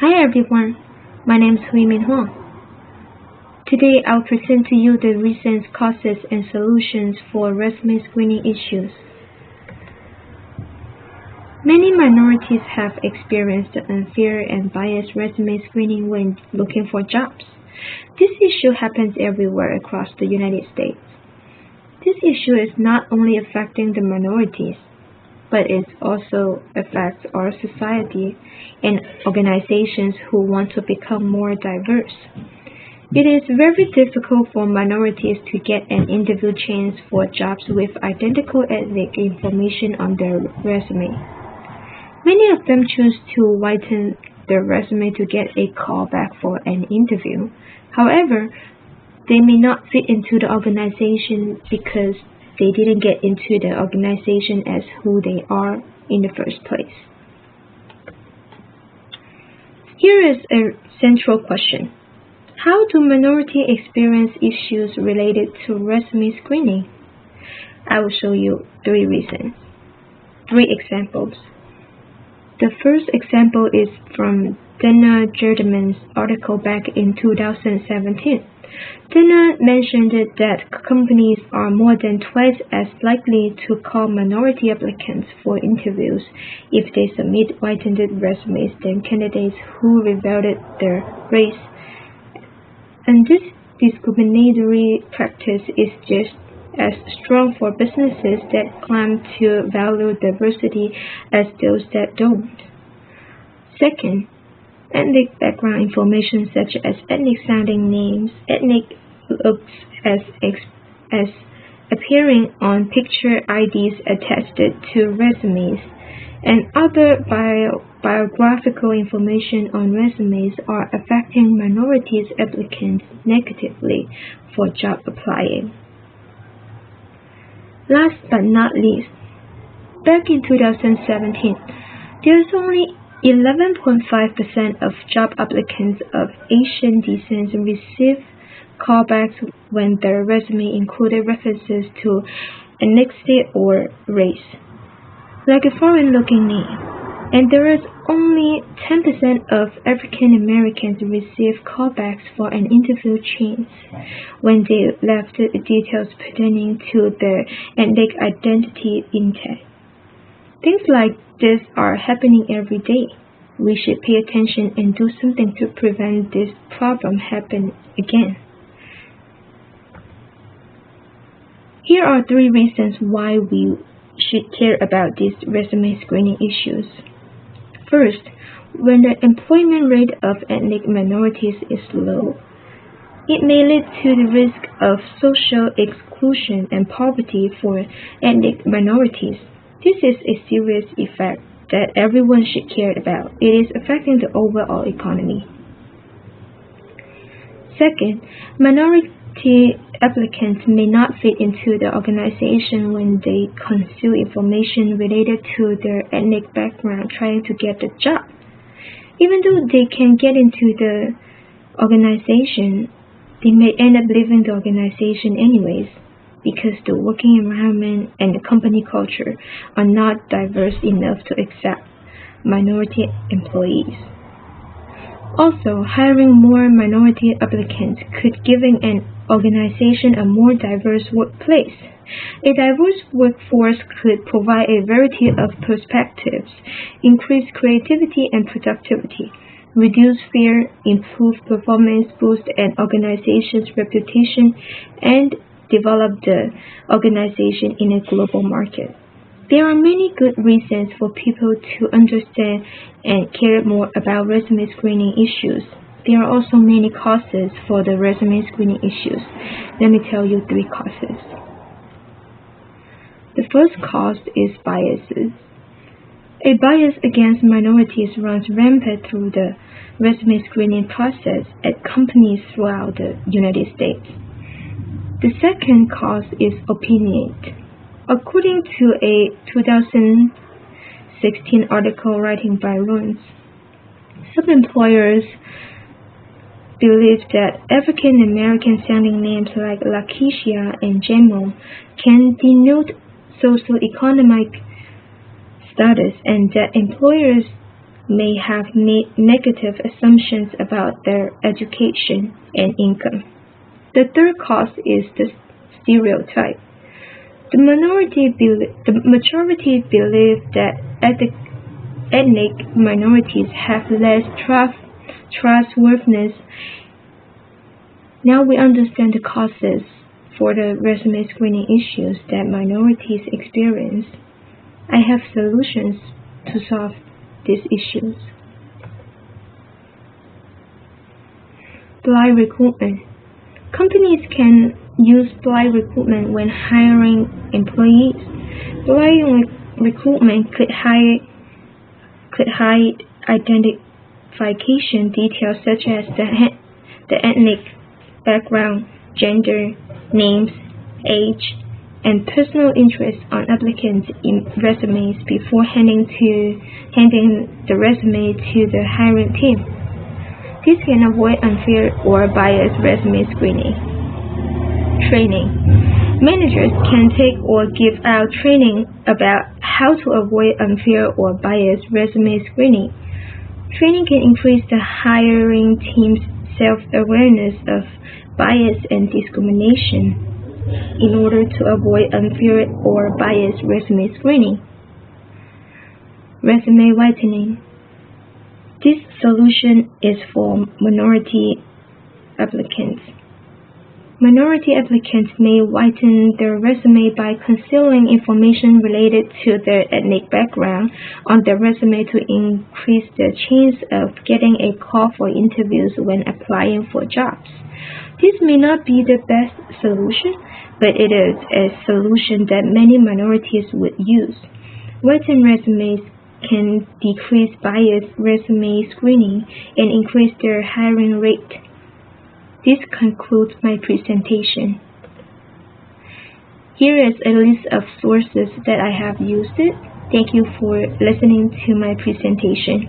Hi everyone, my name is Huimin Huang. Today I'll present to you the recent causes and solutions for resume screening issues. Many minorities have experienced unfair and biased resume screening when looking for jobs. This issue happens everywhere across the United States. This issue is not only affecting the minorities, but it also affects our society and organizations who want to become more diverse. It is very difficult for minorities to get an interview chance for jobs with identical ethnic information on their resume. Many of them choose to whiten their resume to get a call back for an interview. However, they may not fit into the organization because they didn't get into the organization as who they are in the first place. Here is a central question. How do minorities experience issues related to resume screening? I will show you three examples. The first example is from Dana Jerdeman's article back in 2017. Dana mentioned that companies are more than twice as likely to call minority applicants for interviews if they submit whitened resumes than candidates who revealed their race. And this discriminatory practice is just as strong for businesses that claim to value diversity as those that don't. Second, ethnic background information such as ethnic sounding names, ethnic looks as appearing on picture IDs attached to resumes, and other biographical information on resumes are affecting minorities applicants negatively for job applying. Last but not least, back in 2017, there is only 11.5% of job applicants of Asian descent receive callbacks when their resume included references to ethnicity or race, like a foreign-looking name. And there is only 10% of African Americans receive callbacks for an interview chance when they left details pertaining to their ethnic identity intact. Things like this are happening every day. We should pay attention and do something to prevent this problem happening again. Here are three reasons why we should care about these resume screening issues. First, when the employment rate of ethnic minorities is low, it may lead to the risk of social exclusion and poverty for ethnic minorities. This is a serious effect that everyone should care about. It is affecting the overall economy. Second, minority applicants may not fit into the organization when they conceal information related to their ethnic background trying to get the job. Even though they can get into the organization, they may end up leaving the organization anyways, because the working environment and the company culture are not diverse enough to accept minority employees. Also, hiring more minority applicants could give an organization a more diverse workplace. A diverse workforce could provide a variety of perspectives, increase creativity and productivity, reduce fear, improve performance, boost an organization's reputation, and develop the organization in a global market. There are many good reasons for people to understand and care more about resume screening issues. There are also many causes for the resume screening issues. Let me tell you three causes. The first cause is biases. A bias against minorities runs rampant through the resume screening process at companies throughout the United States. The second cause is opinion. According to a 2016 article written by Runs, some employers believe that African American sounding names like Lakeisha and Jamo can denote socioeconomic status, and that employers may have made negative assumptions about their education and income. The third cause is the stereotype. The majority believe that ethnic minorities have less trustworthiness. Now we understand the causes for the resume screening issues that minorities experience. I have solutions to solve these issues. Blind recruitment. Companies can use blind recruitment when hiring employees. Blind recruitment could hide identification details such as the ethnic background, gender, names, age, and personal interests on applicants' resumes before handing the resume to the hiring team. This can avoid unfair or biased resume screening. Training. Managers can take or give out training about how to avoid unfair or biased resume screening. Training can increase the hiring team's self-awareness of bias and discrimination in order to avoid unfair or biased resume screening. Resume whitening. This solution is for minority applicants. Minority applicants may whiten their resume by concealing information related to their ethnic background on their resume to increase the chance of getting a call for interviews when applying for jobs. This may not be the best solution, but it is a solution that many minorities would use. Whitened resumes can decrease biased resume screening and increase their hiring rate. This concludes my presentation. Here is a list of sources that I have used. Thank you for listening to my presentation.